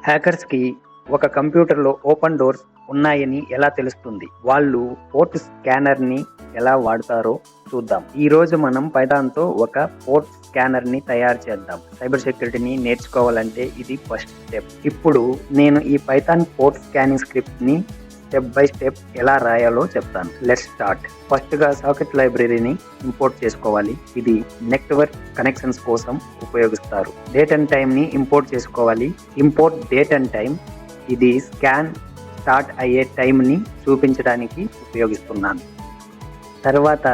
హ్యాకర్స్‌కి ఒక కంప్యూటర్‌లో open doors ఉన్నాయని ఎలా తెలుస్తుంది? వాళ్ళు పోర్ట్ స్కానర్‌ని ఎలా వాడతారో చూద్దాం. ఈరోజు మనం పైథాన్‌తో ఒక పోర్ట్ స్కానర్‌ని తయారు చేద్దాం. సైబర్ సెక్యూరిటీని నేర్చుకోవాలంటే ఇది ఫస్ట్ స్టెప్. ఇప్పుడు నేను ఈ పైథాన్ పోర్ట్ స్కానింగ్ స్క్రిప్ట్‌ని స్టెప్ బై స్టెప్ ఎలా రాయాలో చెప్తాను. Let's start. ఫస్ట్‌గా సాకెట్ లైబ్రరీని ఇంపోర్ట్ చేసుకోవాలి. ఇది నెట్వర్క్ కనెక్షన్స్ కోసం ఉపయోగిస్తారు. డేట్ అండ్ టైమ్‌ని ఇంపోర్ట్ చేసుకోవాలి. ఇంపోర్ట్ డేట్ అండ్ టైమ్ ఇది స్కాన్ స్టార్ట్ అయ్యే టైంని చూపించడానికి ఉపయోగిస్తున్నాను. తర్వాత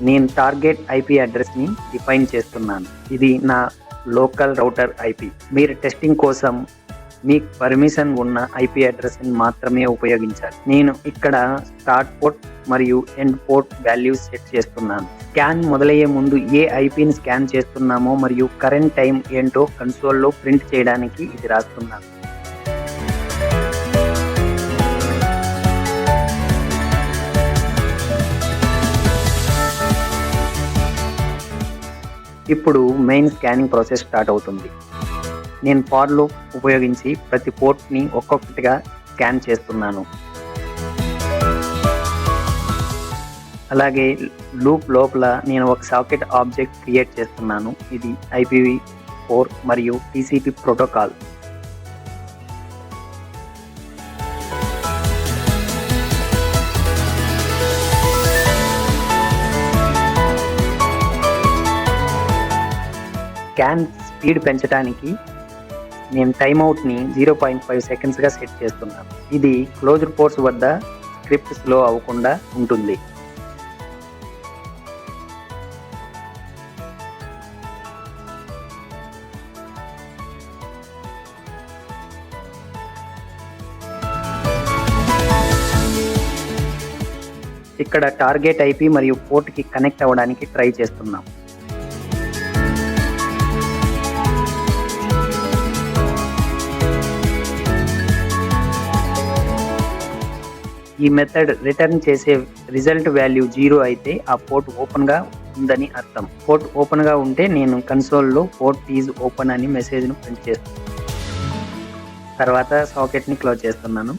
నేను టార్గెట్ ఐపీ అడ్రస్‌ని డిఫైన్ చేస్తున్నాను. ఇది నా లోకల్ రౌటర్ ఐపీ. మీరు టెస్టింగ్ కోసం మీకు పర్మిషన్ ఉన్న ఐపీ అడ్రస్ని మాత్రమే ఉపయోగించాలి. నేను ఇక్కడ స్టార్ట్ పోర్ట్ మరియు ఎండ్ పోర్ట్ వాల్యూస్ సెట్ చేస్తున్నాను. స్కాన్ మొదలయ్యే ముందు ఏ ఐపీని స్కాన్ చేస్తున్నామో మరియు కరెంట్ టైం ఏంటో కన్సోల్లో ప్రింట్ చేయడానికి ఇది రాస్తున్నాను. ఇప్పుడు మెయిన్ స్కానింగ్ ప్రాసెస్ స్టార్ట్ అవుతుంది. నేను ఫార్ లూప్ ఉపయోగించి ప్రతి పోర్ట్ని ఒక్కొక్కటిగా స్కాన్ చేస్తున్నాను. అలాగే లూప్ లోపల నేను ఒక సాకెట్ ఆబ్జెక్ట్ క్రియేట్ చేస్తున్నాను. ఇది IPv4 మరియు TCP ప్రోటోకాల్. స్కాన్ స్పీడ్ పెంచడానికి నేను టైమ్అవుట్ని 0.5 సెకండ్స్గా సెట్ చేస్తున్నాను. ఇది క్లోజ్డ్ పోర్ట్స్ వద్ద స్క్రిప్ట్ స్లో అవ్వకుండా ఉంటుంది. ఇక్కడ టార్గెట్ ఐపీ మరియు పోర్ట్కి కనెక్ట్ అవ్వడానికి ట్రై చేస్తున్నాం. ఈ మెథడ్ రిటర్న్ చేసే రిజల్ట్ వాల్యూ 0 అయితే ఆ పోర్ట్ ఓపెన్గా ఉందని అర్థం. పోర్ట్ ఓపెన్గా ఉంటే నేను కన్సోల్లో పోర్ట్ ఈజ్ ఓపెన్ అని మెసేజ్ను ప్రింట్ చేస్తాను. తర్వాత సాకెట్ని క్లోజ్ చేస్తున్నాను.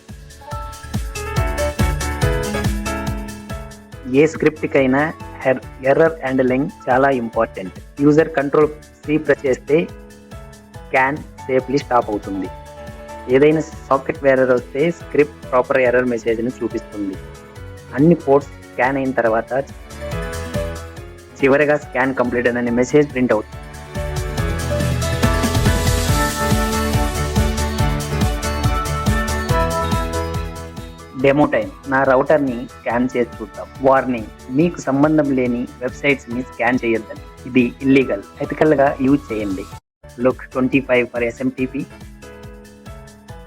ఏ స్క్రిప్ట్కైనా ఎర్రర్ హ్యాండ్లింగ్ చాలా important. User control C press చేస్తే స్కాన్ సేఫ్లీ స్టాప్ అవుతుంది. ఏదైనా సాకెట్ ఎర్రర్ వస్తే స్క్రిప్ట్ ప్రాపర్ ఎర్రర్ మెసేజ్ని చూపిస్తుంది. అన్ని పోర్ట్స్ స్కాన్ అయిన తర్వాత చివరిగా స్కాన్ కంప్లీట్ అనే మెసేజ్ ప్రింట్ అవుతుంది. Demo time. నా రౌటర్ని స్కాన్ చేసి చూద్దాం. వార్నింగ్, మీకు సంబంధం లేని వెబ్సైట్స్ని స్కాన్ చేయొద్దని. ఇది ఇల్లీగల్. ఎథికల్గా యూజ్ చేయండి. Look 25 for SMTP,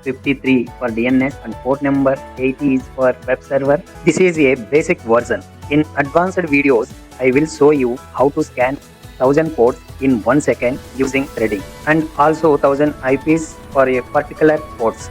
53 for DNS and port number 80 is for web server. This is a basic version. In advanced videos, I will show you how to scan 1000 ports in 1 second using threading and also 1000 IPs for a particular ports.